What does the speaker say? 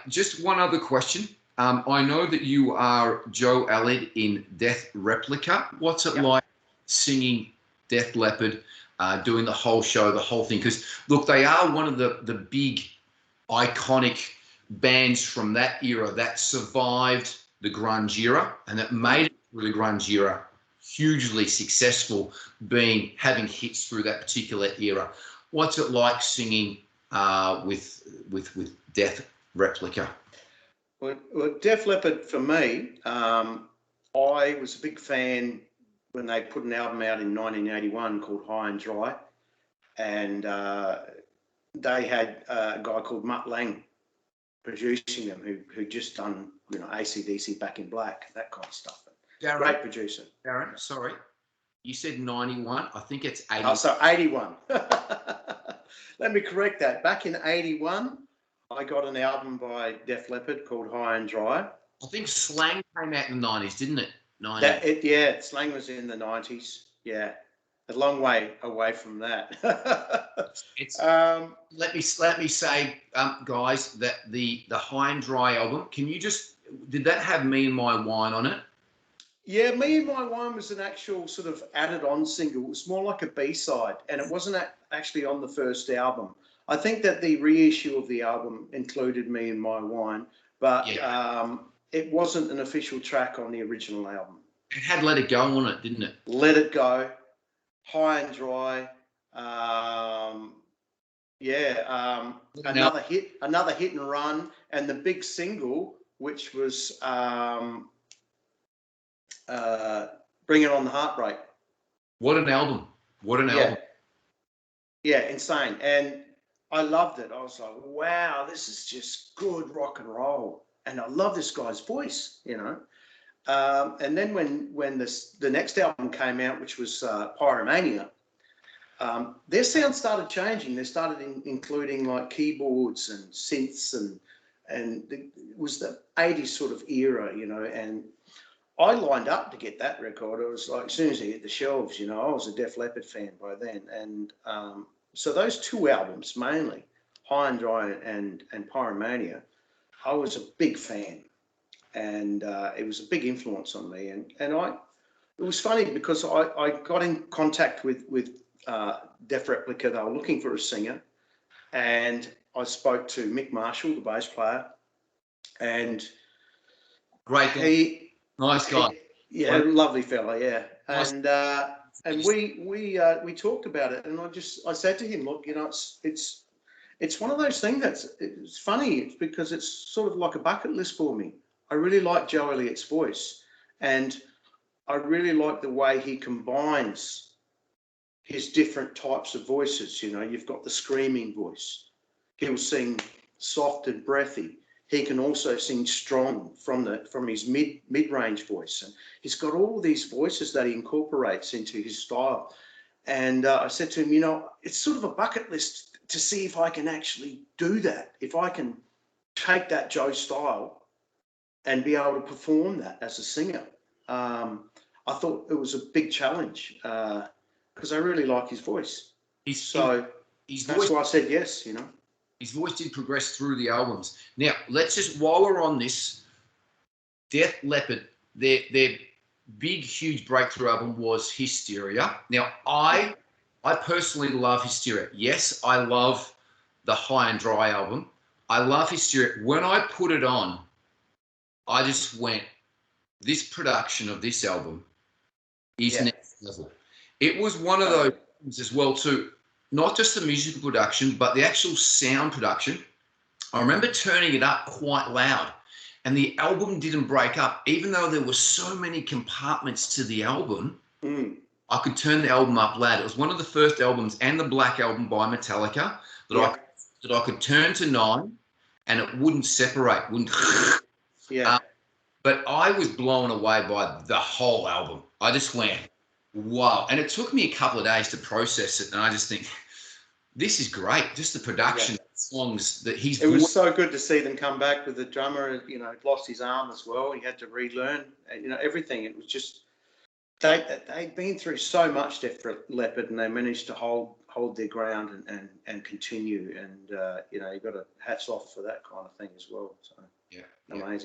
just one other question. I know that you are Joe Aled in Def Replica. What's it like singing Def Leppard, doing the whole show, the whole thing? Because, look, they are one of the big, iconic bands from that era that survived the grunge era and that made it through the grunge era hugely successful, having hits through that particular era. What's it like singing with Def Replica? Well, Def Leppard for me, I was a big fan when they put an album out in 1981 called High and Dry, and they had a guy called Mutt Lang producing them, who just done AC/DC, Back in Black, that kind of stuff. Darren, great producer. Darren, sorry, you said 91. I think it's 80. Oh, so 81. Let me correct that. Back in 81. I got an album by Def Leppard called High and Dry. I think Slang came out in the 90s, didn't it? Yeah, Slang was in the 90s. Yeah, a long way away from that. Let me say, guys, that the High and Dry album, did that have Me and My Wine on it? Yeah, Me and My Wine was an actual sort of added-on single. It was more like a B-side, and it wasn't actually on the first album. I think that the reissue of the album included Me and My Wine, but it wasn't an official track on the original album. It had Let It Go on it, didn't it? Let It Go, High and Dry, another hit and run, and the big single, which was Bring It On the Heartbreak. What an album. What an album. Yeah, insane. And I loved it. I was like, wow, this is just good rock and roll. And I love this guy's voice, And then when the next album came out, which was Pyromania, their sound started changing. They started including like keyboards and synths, and it was the 80s sort of era, and I lined up to get that record. It was like, as soon as it hit the shelves, I was a Def Leppard fan by then. And so those two albums, mainly, High and Dry and Pyromania, I was a big fan. And it was a big influence on me. And it was funny because I got in contact with Def Replica. They were looking for a singer. And I spoke to Mick Marshall, the bass player. And great guy. Nice guy. Lovely fella, yeah. And we talked about it, and I said to him, look, it's one of those things it's funny. It's because it's sort of like a bucket list for me. I really like Joe Elliott's voice, and I really like the way he combines his different types of voices. You've got the screaming voice. He'll sing soft and breathy. He can also sing strong from his mid-range voice, and he's got all these voices that he incorporates into his style. And I said to him, it's sort of a bucket list to see if I can actually do that, if I can take that Joe style and be able to perform that as a singer. I thought it was a big challenge because I really like his voice. That's why I said yes. His voice did progress through the albums. Now, let's just, while we're on this, Def Leppard, their big, huge breakthrough album was Hysteria. Now, I personally love Hysteria. Yes, I love the High and Dry album. I love Hysteria. When I put it on, I just went, this production of this album is next level. It was one of those things as well, too. Not just the musical production, but the actual sound production. I remember turning it up quite loud, and the album didn't break up. Even though there were so many compartments to the album, I could turn the album up loud. It was one of the first albums, and the Black Album by Metallica, that I could turn to 9, and it wouldn't separate. But I was blown away by the whole album. I just went, wow. And it took me a couple of days to process it. And I just think, this is great. Just the production songs that he's... It was so good to see them come back with the drummer, lost his arm as well. He had to relearn, everything. It was just, they'd been through so much, Def Leppard, and they managed to hold hold their ground and continue. And you know, you got to hats off for that kind of thing as well. So yeah,